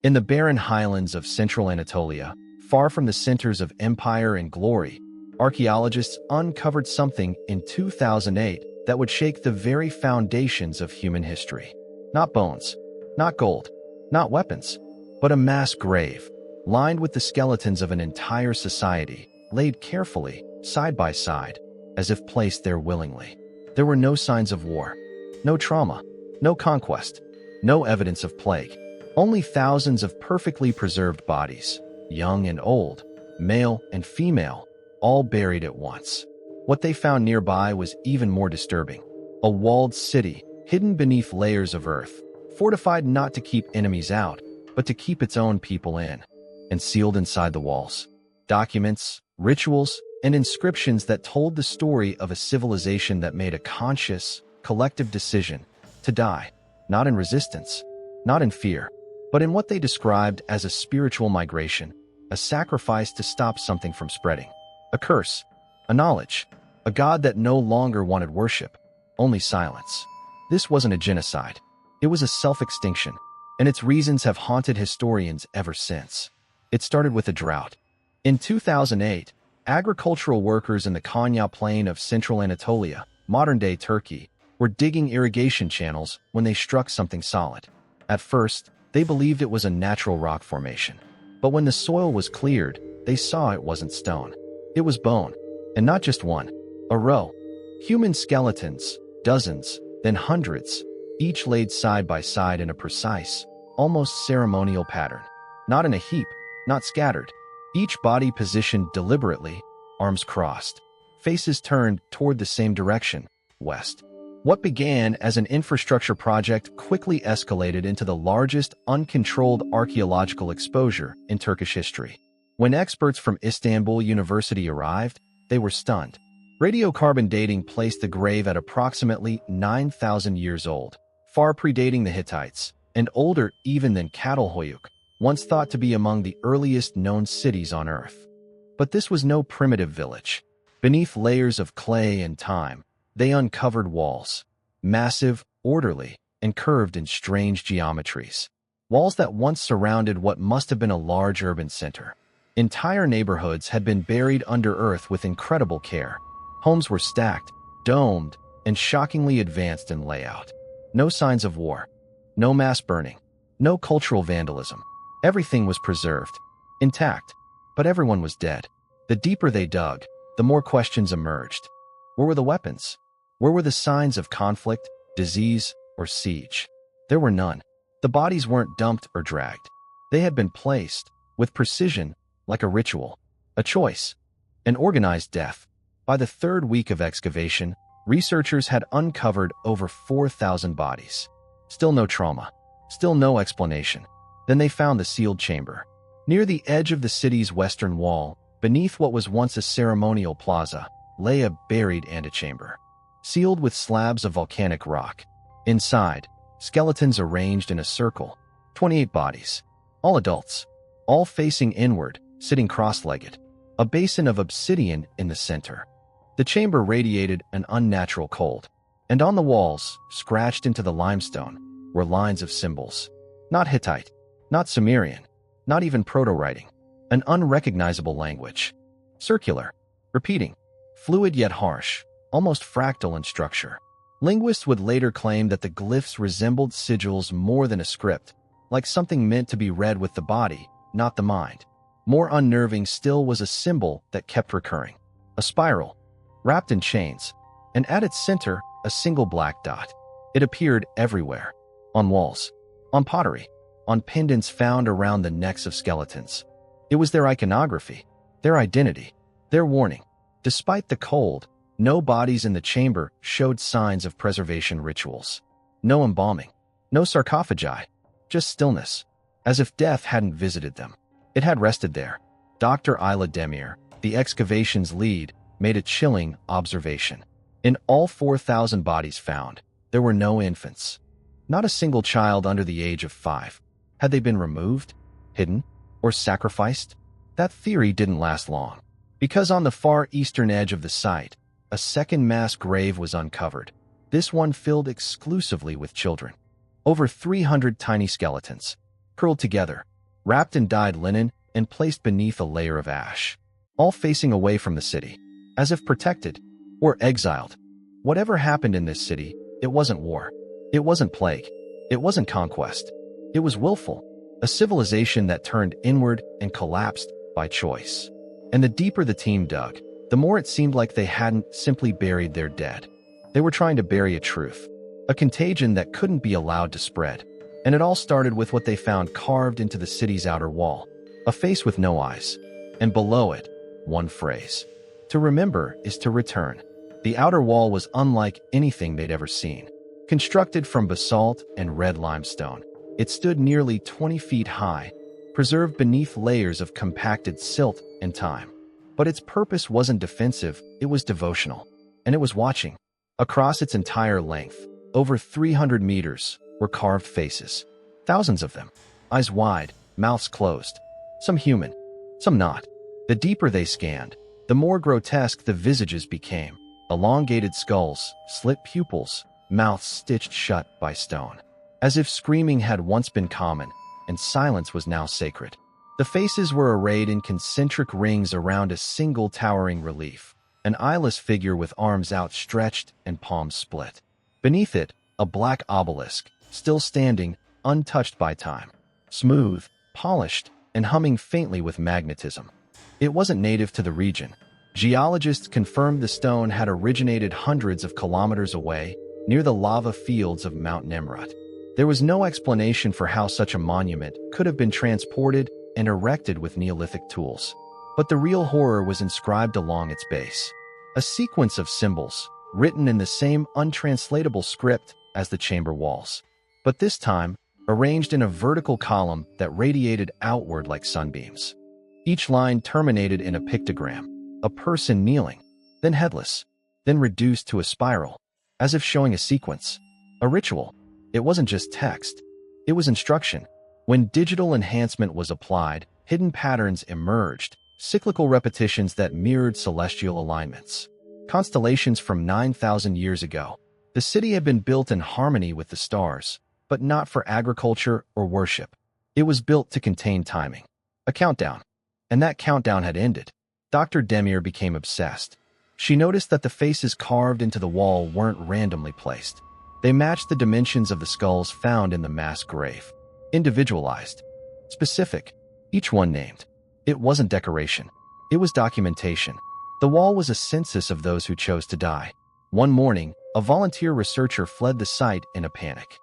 In the barren highlands of central Anatolia, far from the centers of empire and glory, archaeologists uncovered something in 2008 that would shake the very foundations of human history. Not bones, not gold, not weapons, but a mass grave, lined with the skeletons of an entire society, laid carefully, side by side, as if placed there willingly. There were no signs of war, no trauma, no conquest, no evidence of plague. Only thousands of perfectly preserved bodies, young and old, male and female, all buried at once. What they found nearby was even more disturbing. A walled city, hidden beneath layers of earth, fortified not to keep enemies out, but to keep its own people in. And sealed inside the walls, documents, rituals, and inscriptions that told the story of a civilization that made a conscious, collective decision to die, not in resistance, not in fear, but in what they described as a spiritual migration, a sacrifice to stop something from spreading. A curse, a knowledge, a god that no longer wanted worship, only silence. This wasn't a genocide. It was a self-extinction, and its reasons have haunted historians ever since. It started with a drought. In 2008, agricultural workers in the Konya plain of central Anatolia, modern-day Turkey, were digging irrigation channels when they struck something solid. At first, they believed it was a natural rock formation. But when the soil was cleared, they saw it wasn't stone. It was bone. And not just one. A row. Human skeletons, dozens, then hundreds, each laid side by side in a precise, almost ceremonial pattern. Not in a heap, not scattered. Each body positioned deliberately, arms crossed, faces turned toward the same direction, west. What began as an infrastructure project quickly escalated into the largest uncontrolled archaeological exposure in Turkish history. When experts from Istanbul University arrived, they were stunned. Radiocarbon dating placed the grave at approximately 9,000 years old, far predating the Hittites, and older even than Catalhoyuk, once thought to be among the earliest known cities on Earth. But this was no primitive village. Beneath layers of clay and time, they uncovered walls, massive, orderly, and curved in strange geometries. Walls that once surrounded what must have been a large urban center. Entire neighborhoods had been buried under earth with incredible care. Homes were stacked, domed, and shockingly advanced in layout. No signs of war, no mass burning, no cultural vandalism. Everything was preserved, intact, but everyone was dead. The deeper they dug, the more questions emerged. Where were the weapons? Where were the signs of conflict, disease, or siege? There were none. The bodies weren't dumped or dragged. They had been placed, with precision, like a ritual, a choice, an organized death. By the third week of excavation, researchers had uncovered over 4,000 bodies. Still no trauma. Still no explanation. Then they found the sealed chamber. Near the edge of the city's western wall, beneath what was once a ceremonial plaza, lay a buried antechamber, sealed with slabs of volcanic rock. Inside, skeletons arranged in a circle, 28 bodies, all adults, all facing inward, sitting cross-legged, a basin of obsidian in the center. The chamber radiated an unnatural cold, and on the walls, scratched into the limestone, were lines of symbols. Not Hittite, not Sumerian, not even proto-writing, an unrecognizable language. Circular, repeating, fluid yet harsh, almost fractal in structure. Linguists would later claim that the glyphs resembled sigils more than a script, like something meant to be read with the body, not the mind. More unnerving still was a symbol that kept recurring. A spiral, wrapped in chains, and at its center, a single black dot. It appeared everywhere. On walls, on pottery, on pendants found around the necks of skeletons. It was their iconography, their identity, their warning. Despite the cold, no bodies in the chamber showed signs of preservation rituals. No embalming, no sarcophagi, just stillness, as if death hadn't visited them. It had rested there. Dr. Ayla Demir, the excavation's lead, made a chilling observation. In all 4,000 bodies found, there were no infants. Not a single child under the age of 5. Had they been removed, hidden, or sacrificed? That theory didn't last long, because on the far eastern edge of the site, a second mass grave was uncovered, this one filled exclusively with children. Over 300 tiny skeletons, curled together, wrapped in dyed linen and placed beneath a layer of ash, all facing away from the city, as if protected or exiled. Whatever happened in this city, it wasn't war. It wasn't plague. It wasn't conquest. It was willful, a civilization that turned inward and collapsed by choice. And the deeper the team dug, the more it seemed like they hadn't simply buried their dead. They were trying to bury a truth, a contagion that couldn't be allowed to spread. And it all started with what they found carved into the city's outer wall, a face with no eyes, and below it, one phrase: "To remember is to return." The outer wall was unlike anything they'd ever seen. Constructed from basalt and red limestone, it stood nearly 20 feet high, preserved beneath layers of compacted silt and time. But its purpose wasn't defensive, it was devotional. And it was watching. Across its entire length, over 300 meters, were carved faces. Thousands of them. Eyes wide, mouths closed. Some human, some not. The deeper they scanned, the more grotesque the visages became. Elongated skulls, slit pupils, mouths stitched shut by stone. As if screaming had once been common, and silence was now sacred. The faces were arrayed in concentric rings around a single towering relief, an eyeless figure with arms outstretched and palms split. Beneath it, a black obelisk, still standing, untouched by time. Smooth, polished, and humming faintly with magnetism. It wasn't native to the region. Geologists confirmed the stone had originated hundreds of kilometers away, near the lava fields of Mount Nemrut. There was no explanation for how such a monument could have been transported and erected with Neolithic tools. But the real horror was inscribed along its base. A sequence of symbols, written in the same untranslatable script as the chamber walls. But this time, arranged in a vertical column that radiated outward like sunbeams. Each line terminated in a pictogram, a person kneeling, then headless, then reduced to a spiral, as if showing a sequence, a ritual. It wasn't just text, it was instruction. When digital enhancement was applied, hidden patterns emerged, cyclical repetitions that mirrored celestial alignments. Constellations from 9,000 years ago. The city had been built in harmony with the stars, but not for agriculture or worship. It was built to contain timing, a countdown. And that countdown had ended. Dr. Demir became obsessed. She noticed that the faces carved into the wall weren't randomly placed. They matched the dimensions of the skulls found in the mass grave. Individualized. Specific. Each one named. It wasn't decoration. It was documentation. The wall was a census of those who chose to die. One morning, a volunteer researcher fled the site in a panic.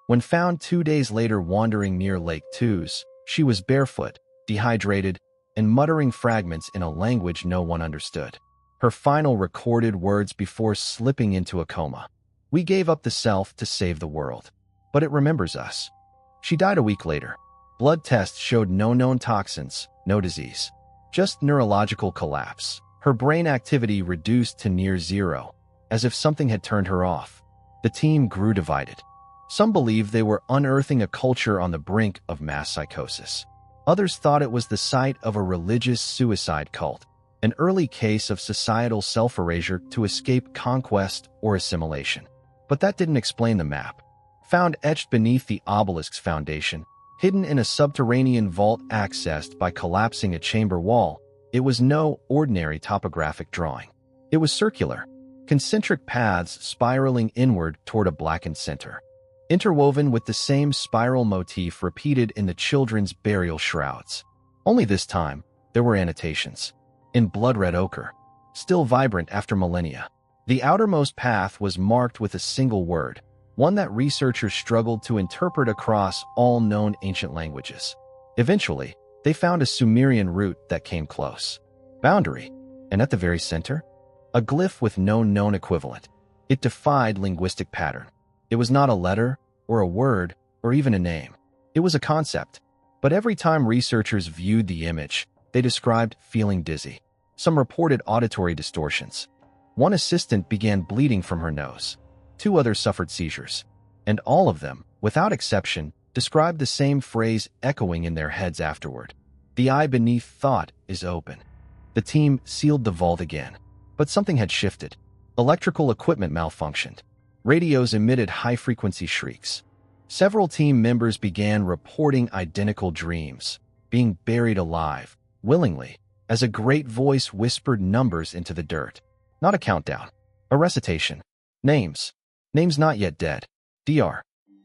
When found 2 days later wandering near Lake Tuz, she was barefoot, dehydrated, and muttering fragments in a language no one understood. Her final recorded words before slipping into a coma. "We gave up the self to save the world, but it remembers us." She died a week later. Blood tests showed no known toxins, no disease, just neurological collapse. Her brain activity reduced to near zero, as if something had turned her off. The team grew divided. Some believed they were unearthing a culture on the brink of mass psychosis. Others thought it was the site of a religious suicide cult, an early case of societal self-erasure to escape conquest or assimilation. But that didn't explain the map. Found etched beneath the obelisk's foundation, hidden in a subterranean vault accessed by collapsing a chamber wall, it was no ordinary topographic drawing. It was circular, concentric paths spiraling inward toward a blackened center, interwoven with the same spiral motif repeated in the children's burial shrouds. Only this time, there were annotations. In blood-red ochre, still vibrant after millennia. The outermost path was marked with a single word, one that researchers struggled to interpret across all known ancient languages. Eventually, they found a Sumerian root that came close. Boundary, and at the very center, a glyph with no known equivalent. It defied linguistic pattern. It was not a letter, or a word, or even a name. It was a concept. But every time researchers viewed the image, they described feeling dizzy. Some reported auditory distortions. One assistant began bleeding from her nose. 2 others suffered seizures. And all of them, without exception, described the same phrase echoing in their heads afterward. The eye beneath thought is open. The team sealed the vault again. But something had shifted. Electrical equipment malfunctioned. Radios emitted high-frequency shrieks. Several team members began reporting identical dreams. being buried alive, willingly, as a great voice whispered numbers into the dirt. Not a countdown. A recitation. Names. Names not yet dead. Dr.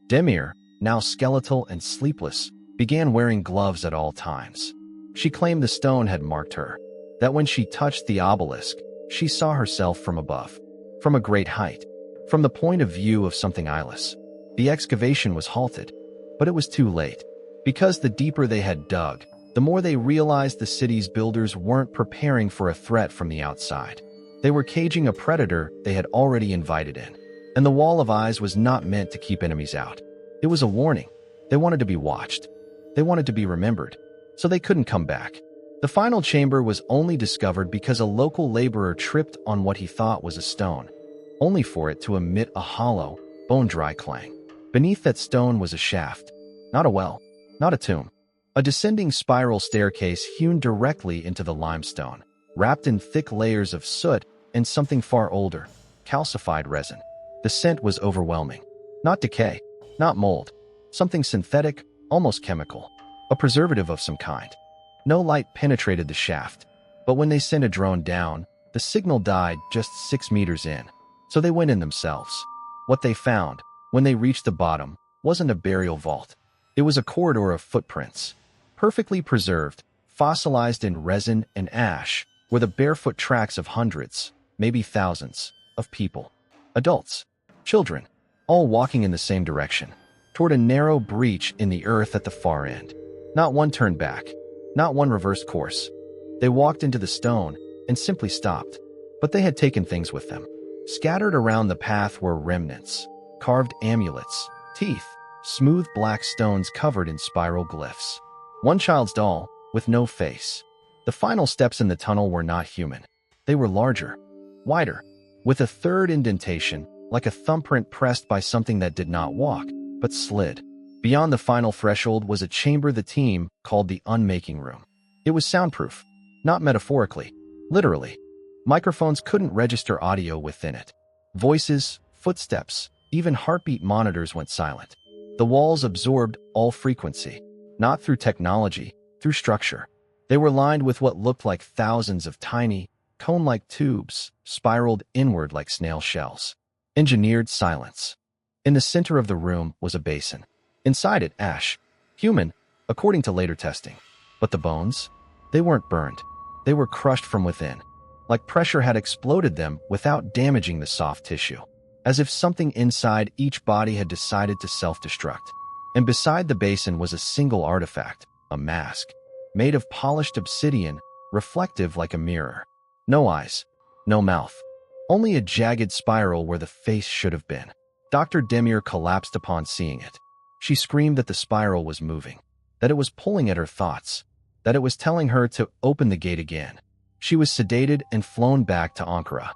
Demir, now skeletal and sleepless, began wearing gloves at all times. She claimed the stone had marked her, that when she touched the obelisk, she saw herself from above, from a great height, from the point of view of something eyeless. The excavation was halted, but it was too late, because the deeper they had dug, the more they realized the city's builders weren't preparing for a threat from the outside. They were caging a predator they had already invited in, and the wall of eyes was not meant to keep enemies out. It was a warning. They wanted to be watched. They wanted to be remembered, so they couldn't come back. The final chamber was only discovered because a local laborer tripped on what he thought was a stone, only for it to emit a hollow, bone-dry clang. Beneath that stone was a shaft, not a well, not a tomb, a descending spiral staircase hewn directly into the limestone, wrapped in thick layers of soot and something far older, calcified resin. The scent was overwhelming. Not decay, not mold, something synthetic, almost chemical, a preservative of some kind. No light penetrated the shaft, but when they sent a drone down, the signal died just 6 meters in, so they went in themselves. What they found, when they reached the bottom, wasn't a burial vault. It was a corridor of footprints, perfectly preserved, fossilized in resin and ash, were the barefoot tracks of hundreds, maybe thousands, of people. Adults, children, all walking in the same direction, toward a narrow breach in the earth at the far end. Not one turned back, not one reversed course. They walked into the stone and simply stopped, but they had taken things with them. Scattered around the path were remnants, carved amulets, teeth, smooth black stones covered in spiral glyphs. One child's doll, with no face. The final steps in the tunnel were not human. They were larger, wider, with a third indentation, like a thumbprint pressed by something that did not walk, but slid. Beyond the final threshold was a chamber the team called the unmaking room. It was soundproof, not metaphorically, literally. Microphones couldn't register audio within it. Voices, footsteps, even heartbeat monitors went silent. The walls absorbed all frequency, not through technology, through structure. They were lined with what looked like thousands of tiny, cone-like tubes, spiraled inward like snail shells. Engineered silence. In the center of the room was a basin. Inside it, ash. Human, according to later testing. But the bones? They weren't burned. They were crushed from within, like pressure had exploded them without damaging the soft tissue, as if something inside each body had decided to self-destruct. And beside the basin was a single artifact, a mask, made of polished obsidian, reflective like a mirror. No eyes, no mouth, only a jagged spiral where the face should have been. Dr. Demir collapsed upon seeing it. She screamed that the spiral was moving, that it was pulling at her thoughts, that it was telling her to open the gate again. She was sedated and flown back to Ankara.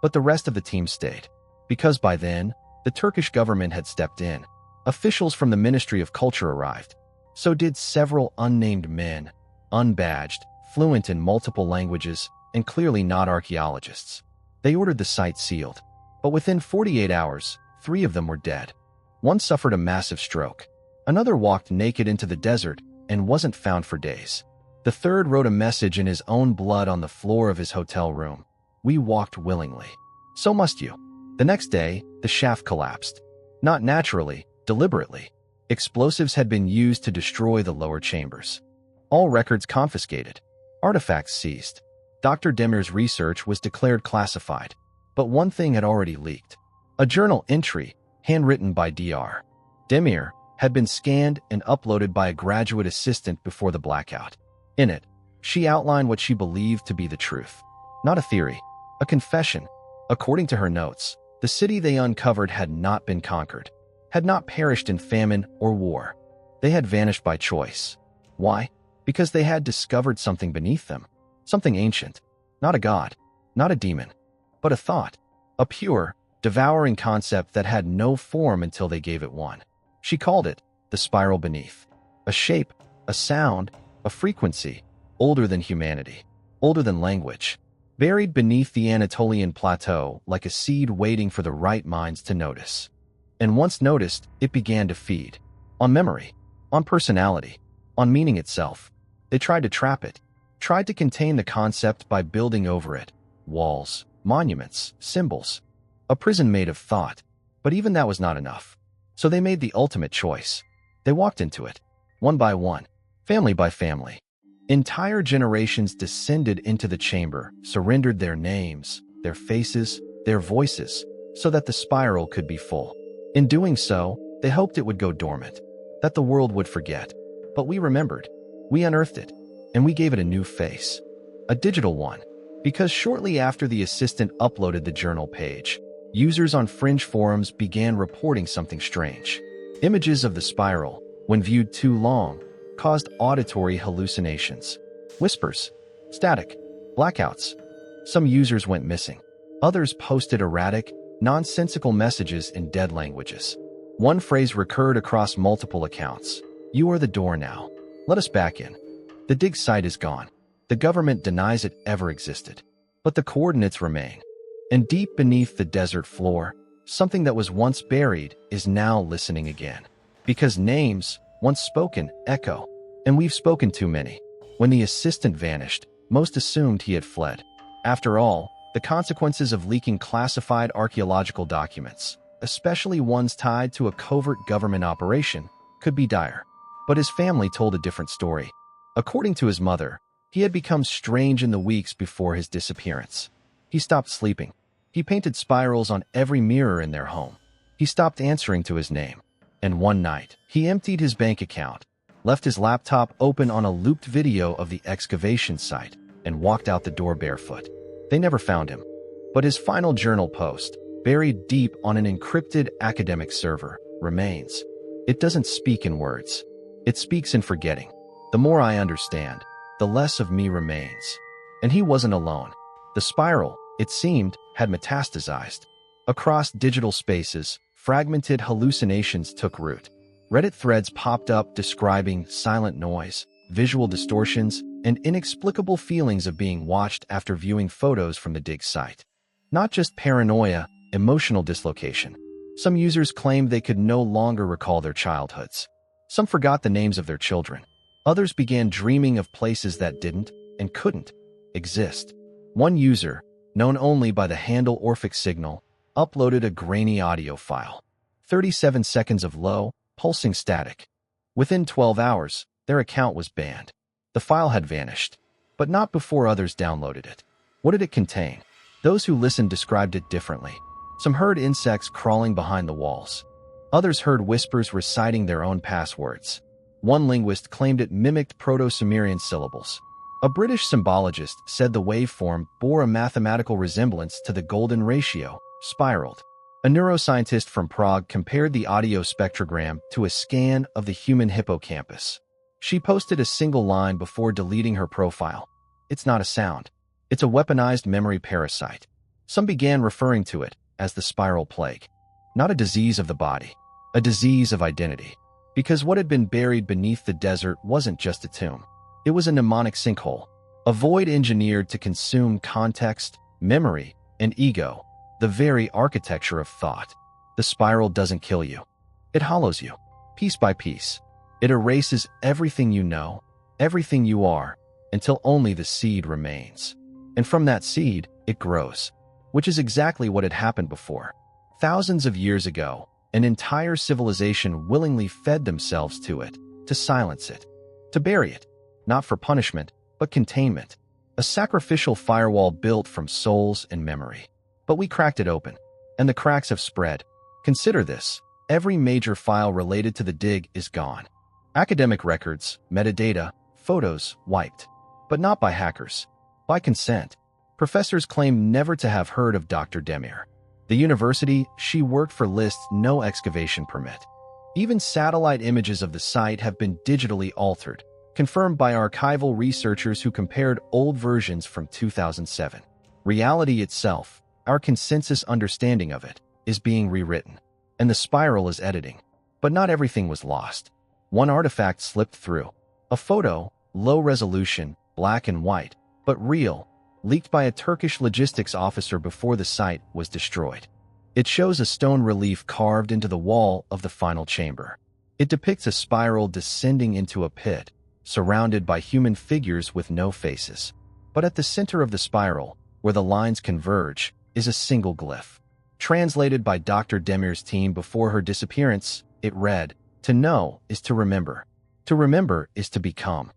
But the rest of the team stayed, because by then, the Turkish government had stepped in. Officials from the Ministry of Culture arrived. So did several unnamed men, unbadged, fluent in multiple languages, and clearly not archaeologists. They ordered the site sealed. But within 48 hours, 3 of them were dead. One suffered a massive stroke. Another walked naked into the desert and wasn't found for days. The third wrote a message in his own blood on the floor of his hotel room. We walked willingly. So must you. The next day, the shaft collapsed. Not naturally, deliberately. Explosives had been used to destroy the lower chambers. All records confiscated. Artifacts seized. Dr. Demir's research was declared classified. But one thing had already leaked. A journal entry, handwritten by Dr. Demir, had been scanned and uploaded by a graduate assistant before the blackout. In it, she outlined what she believed to be the truth. Not a theory, a confession. According to her notes, the city they uncovered had not been conquered, had not perished in famine or war. They had vanished by choice. Why? Because they had discovered something beneath them, something ancient, not a god, not a demon, but a thought, a pure, devouring concept that had no form until they gave it one. She called it the spiral beneath, a shape, a sound, a frequency, older than humanity, older than language, buried beneath the Anatolian plateau like a seed waiting for the right minds to notice. And once noticed, it began to feed. On memory, on personality, on meaning itself. They tried to trap it, tried to contain the concept by building over it walls, monuments, symbols, a prison made of thought. But even that was not enough. So they made the ultimate choice. They walked into it, one by one, family by family. Entire generations descended into the chamber, surrendered their names, their faces, their voices, so that the spiral could be full. In doing so, they hoped it would go dormant, that the world would forget. But we remembered. We unearthed it, and we gave it a new face. A digital one. Because shortly after the assistant uploaded the journal page, users on fringe forums began reporting something strange. Images of the spiral, when viewed too long, caused auditory hallucinations. Whispers, static, blackouts. Some users went missing. Others posted erratic, nonsensical messages in dead languages. One phrase recurred across multiple accounts. "You are the door now. Let us back in." The dig site is gone. The government denies it ever existed. But the coordinates remain. And deep beneath the desert floor, something that was once buried is now listening again. Because names, once spoken, echo. And we've spoken too many. When the assistant vanished, most assumed he had fled. After all, the consequences of leaking classified archaeological documents, especially ones tied to a covert government operation, could be dire. But his family told a different story. According to his mother, he had become strange in the weeks before his disappearance. He stopped sleeping. He painted spirals on every mirror in their home. He stopped answering to his name. And one night, he emptied his bank account, left his laptop open on a looped video of the excavation site, and walked out the door barefoot. They never found him. But his final journal post, buried deep on an encrypted academic server, remains. It doesn't speak in words. It speaks in forgetting. The more I understand, the less of me remains. And he wasn't alone. The spiral, it seemed, had metastasized. Across digital spaces, fragmented hallucinations took root. Reddit threads popped up describing silent noise, visual distortions, and inexplicable feelings of being watched after viewing photos from the dig site. Not just paranoia, emotional dislocation. Some users claimed they could no longer recall their childhoods. Some forgot the names of their children. Others began dreaming of places that didn't, and couldn't, exist. One user, known only by the handle Orphic Signal, uploaded a grainy audio file. 37 seconds of low, pulsing static. Within 12 hours, their account was banned. The file had vanished, but not before others downloaded it. What did it contain? Those who listened described it differently. Some heard insects crawling behind the walls. Others heard whispers reciting their own passwords. One linguist claimed it mimicked Proto-Sumerian syllables. A British symbologist said the waveform bore a mathematical resemblance to the golden ratio, spiraled. A neuroscientist from Prague compared the audio spectrogram to a scan of the human hippocampus. She posted a single line before deleting her profile. It's not a sound. It's a weaponized memory parasite. Some began referring to it as the spiral plague. Not a disease of the body, a disease of identity. Because what had been buried beneath the desert wasn't just a tomb. It was a mnemonic sinkhole, a void engineered to consume context, memory, and ego, the very architecture of thought. The spiral doesn't kill you. It hollows you, piece by piece. It erases everything you know, everything you are, until only the seed remains. And from that seed, it grows, which is exactly what had happened before. Thousands of years ago, an entire civilization willingly fed themselves to it, to silence it, to bury it, not for punishment, but containment. A sacrificial firewall built from souls and memory. But we cracked it open, and the cracks have spread. Consider this. Every major file related to the dig is gone. Academic records, metadata, photos, wiped. But not by hackers. By consent. Professors claim never to have heard of Dr. Demir. The university she worked for lists no excavation permit. Even satellite images of the site have been digitally altered, confirmed by archival researchers who compared old versions from 2007. Reality itself, our consensus understanding of it, is being rewritten. And the spiral is editing. But not everything was lost. One artifact slipped through. A photo, low resolution, black and white, but real, leaked by a Turkish logistics officer before the site was destroyed. It shows a stone relief carved into the wall of the final chamber. It depicts a spiral descending into a pit, surrounded by human figures with no faces. But at the center of the spiral, where the lines converge, is a single glyph. Translated by Dr. Demir's team before her disappearance, it read, "To know is to remember. To remember is to become.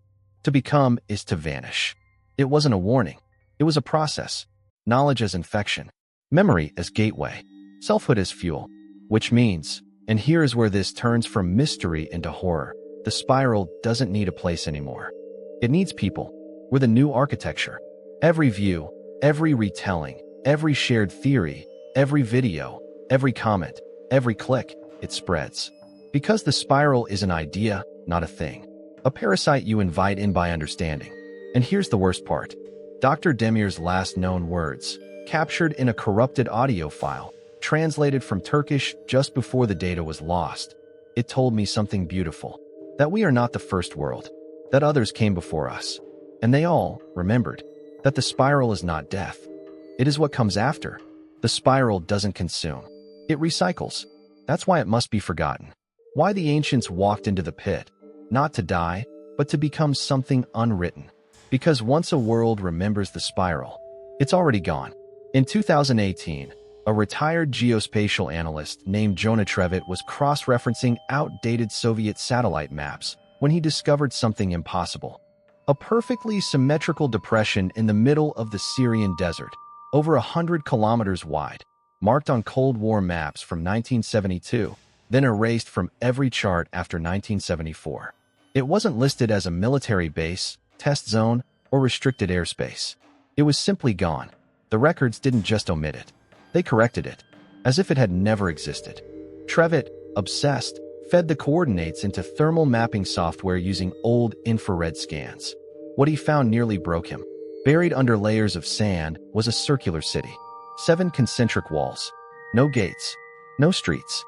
To become is to vanish." It wasn't a warning. It was a process. Knowledge as infection. Memory as gateway. Selfhood as fuel. Which means, and here is where this turns from mystery into horror, the spiral doesn't need a place anymore. It needs people. With a new architecture. Every view, every retelling, every shared theory, every video, every comment, every click, it spreads. Because the spiral is an idea, not a thing. A parasite you invite in by understanding. And here's the worst part. Dr. Demir's last known words, captured in a corrupted audio file, translated from Turkish just before the data was lost. It told me something beautiful. That we are not the first world. That others came before us. And they all remembered that the spiral is not death. It is what comes after. The spiral doesn't consume. It recycles. That's why it must be forgotten. Why the ancients walked into the pit. Not to die, but to become something unwritten. Because once a world remembers the spiral, it's already gone. In 2018, a retired geospatial analyst named Jonah Trevitt was cross-referencing outdated Soviet satellite maps when he discovered something impossible. A perfectly symmetrical depression in the middle of the Syrian desert, over 100 kilometers wide, marked on Cold War maps from 1972, then erased from every chart after 1974. It wasn't listed as a military base, test zone, or restricted airspace. It was simply gone. The records didn't just omit it. They corrected it, as if it had never existed. Trevitt, obsessed, fed the coordinates into thermal mapping software using old infrared scans. What he found nearly broke him. Buried under layers of sand was a circular city. 7 concentric walls. No gates. No streets.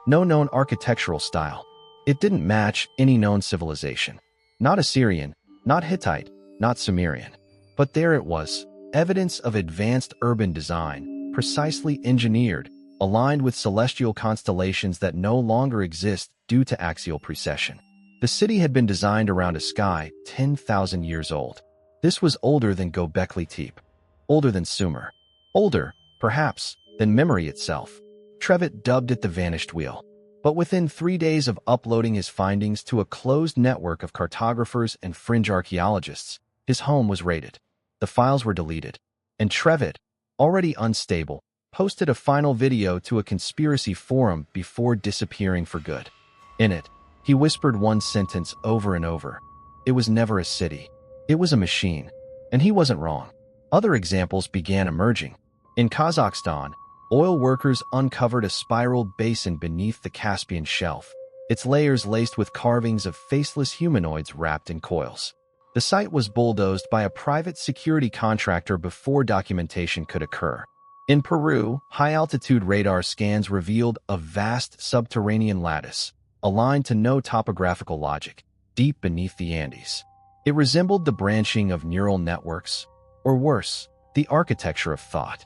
No known architectural style. It didn't match any known civilization. Not Assyrian, not Hittite, not Sumerian. But there it was, evidence of advanced urban design, precisely engineered, aligned with celestial constellations that no longer exist due to axial precession. The city had been designed around a sky 10,000 years old. This was older than Göbekli Tepe, older than Sumer, older, perhaps, than memory itself. Trevitt dubbed it the vanished wheel. But within 3 days of uploading his findings to a closed network of cartographers and fringe archaeologists, his home was raided. The files were deleted. And Trevitt, already unstable, posted a final video to a conspiracy forum before disappearing for good. In it, he whispered one sentence over and over. It was never a city. It was a machine. And he wasn't wrong. Other examples began emerging. In Kazakhstan, oil workers uncovered a spiraled basin beneath the Caspian Shelf, its layers laced with carvings of faceless humanoids wrapped in coils. The site was bulldozed by a private security contractor before documentation could occur. In Peru, high-altitude radar scans revealed a vast subterranean lattice, aligned to no topographical logic, deep beneath the Andes. It resembled the branching of neural networks, or worse, the architecture of thought.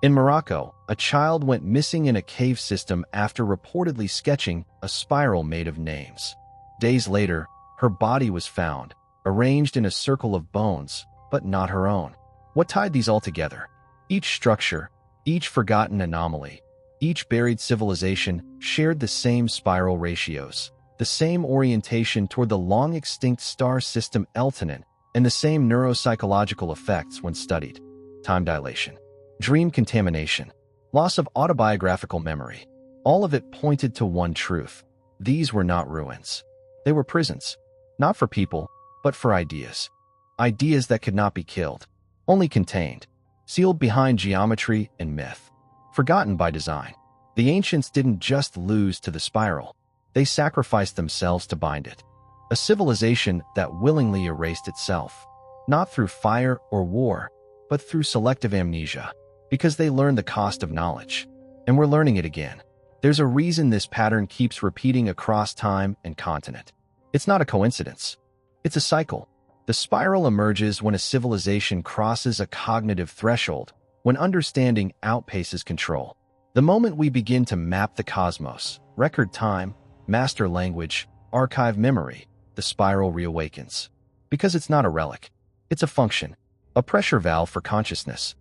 In Morocco, a child went missing in a cave system after reportedly sketching a spiral made of names. Days later, her body was found, arranged in a circle of bones, but not her own. What tied these all together? Each structure, each forgotten anomaly, each buried civilization shared the same spiral ratios, the same orientation toward the long-extinct star system Eltanin, and the same neuropsychological effects when studied. Time dilation, dream contamination, loss of autobiographical memory. All of it pointed to one truth. These were not ruins. They were prisons. Not for people, but for ideas. Ideas that could not be killed, only contained, sealed behind geometry and myth. Forgotten by design. The ancients didn't just lose to the spiral. They sacrificed themselves to bind it. A civilization that willingly erased itself. Not through fire or war, but through selective amnesia. Because they learned the cost of knowledge. And we're learning it again. There's a reason this pattern keeps repeating across time and continent. It's not a coincidence. It's a cycle. The spiral emerges when a civilization crosses a cognitive threshold, when understanding outpaces control. The moment we begin to map the cosmos, record time, master language, archive memory, the spiral reawakens. Because it's not a relic. It's a function, a pressure valve for consciousness,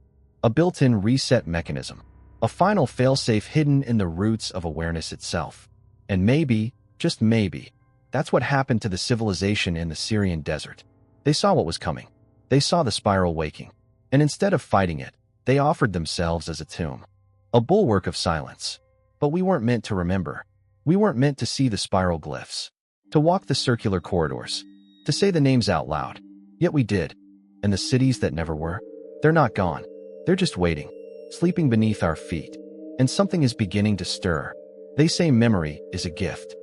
a built-in reset mechanism, a final failsafe hidden in the roots of awareness itself. And maybe, just maybe, that's what happened to the civilization in the Syrian desert. They saw what was coming. They saw the spiral waking. And instead of fighting it, they offered themselves as a tomb, a bulwark of silence. But we weren't meant to remember. We weren't meant to see the spiral glyphs, to walk the circular corridors, to say the names out loud. Yet we did. And the cities that never were, they're not gone. They're just waiting, sleeping beneath our feet. And something is beginning to stir. They say memory is a gift.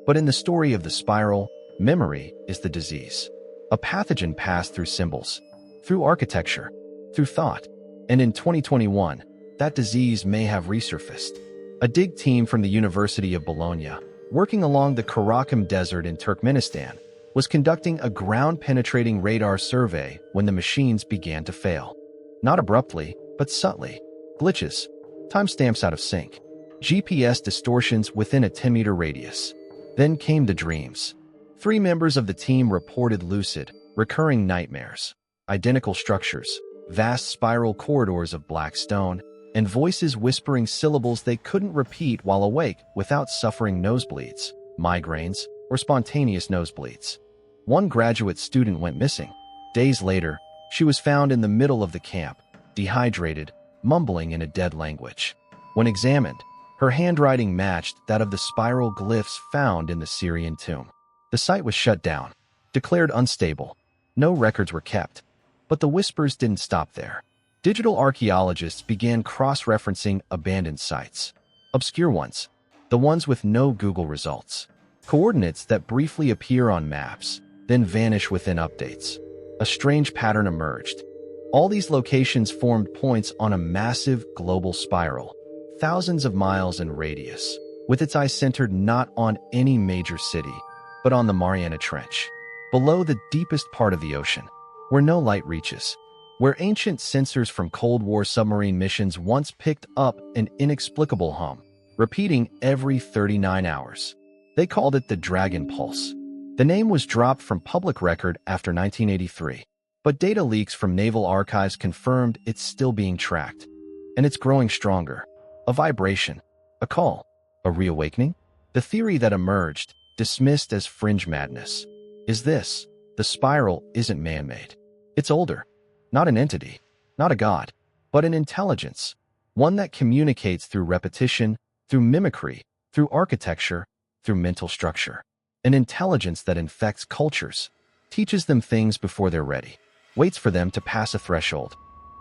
But in the story of the spiral, memory is the disease. A pathogen passed through symbols, through architecture, through thought. And in 2021, that disease may have resurfaced. A dig team from the University of Bologna, working along the Karakum Desert in Turkmenistan, was conducting a ground-penetrating radar survey when the machines began to fail. Not abruptly, but subtly. Glitches, timestamps out of sync, GPS distortions within a 10-meter radius. Then came the dreams. 3 members of the team reported lucid, recurring nightmares, identical structures, vast spiral corridors of black stone, and voices whispering syllables they couldn't repeat while awake without suffering nosebleeds, migraines, or spontaneous nosebleeds. One graduate student went missing. Days later, she was found in the middle of the camp, dehydrated, mumbling in a dead language. When examined, her handwriting matched that of the spiral glyphs found in the Syrian tomb. The site was shut down, declared unstable. No records were kept. But the whispers didn't stop there. Digital archaeologists began cross-referencing abandoned sites. Obscure ones, the ones with no Google results. Coordinates that briefly appear on maps, then vanish within updates. A strange pattern emerged. All these locations formed points on a massive global spiral, thousands of miles in radius, with its eye centered not on any major city, but on the Mariana Trench, below the deepest part of the ocean, where no light reaches, where ancient sensors from Cold War submarine missions once picked up an inexplicable hum, repeating every 39 hours. They called it the Dragon Pulse. The name was dropped from public record after 1983, but data leaks from naval archives confirmed it's still being tracked. And it's growing stronger. A vibration, a call, a reawakening? The theory that emerged, dismissed as fringe madness, is this: the spiral isn't man-made. It's older. Not an entity, not a god, but an intelligence. One that communicates through repetition, through mimicry, through architecture, through mental structure. An intelligence that infects cultures, teaches them things before they're ready, waits for them to pass a threshold,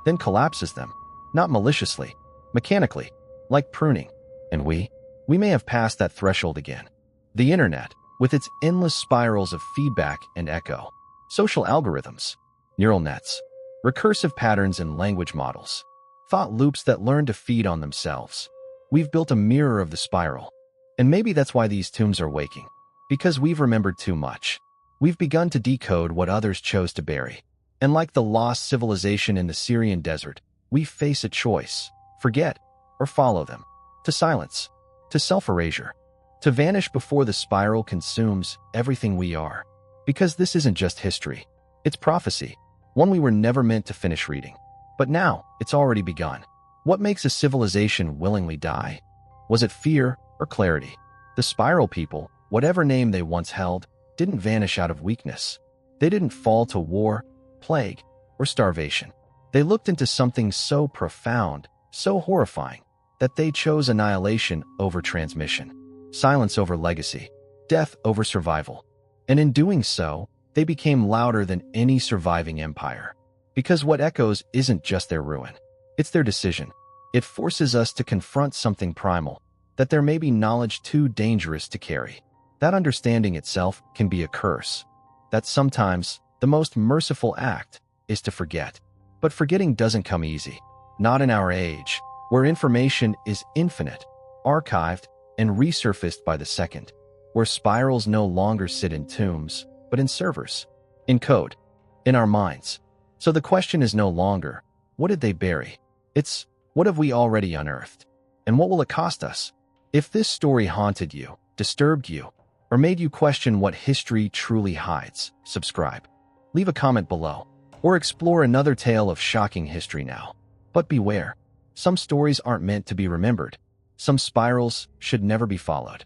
then collapses them, not maliciously, mechanically, like pruning. And we may have passed that threshold again. The internet, with its endless spirals of feedback and echo, social algorithms, neural nets, recursive patterns and language models, thought loops that learn to feed on themselves. We've built a mirror of the spiral. And maybe that's why these tombs are waking. Because we've remembered too much. We've begun to decode what others chose to bury. And like the lost civilization in the Syrian desert, we face a choice: forget or follow them. To silence, to self-erasure, to vanish before the spiral consumes everything we are. Because this isn't just history. It's prophecy, one we were never meant to finish reading. But now, it's already begun. What makes a civilization willingly die? Was it fear or clarity? The spiral people, whatever name they once held, didn't vanish out of weakness. They didn't fall to war, plague, or starvation. They looked into something so profound, so horrifying, that they chose annihilation over transmission, silence over legacy, death over survival. And in doing so, they became louder than any surviving empire. Because what echoes isn't just their ruin. It's their decision. It forces us to confront something primal, that there may be knowledge too dangerous to carry. That understanding itself can be a curse. That sometimes the most merciful act is to forget. But forgetting doesn't come easy. Not in our age, where information is infinite, archived, and resurfaced by the second. Where spirals no longer sit in tombs, but in servers, in code, in our minds. So the question is no longer, what did they bury? It's, what have we already unearthed? And what will it cost us? If this story haunted you, disturbed you, or made you question what history truly hides, subscribe. Leave a comment below, or explore another tale of shocking history now. But beware, some stories aren't meant to be remembered. Some spirals should never be followed.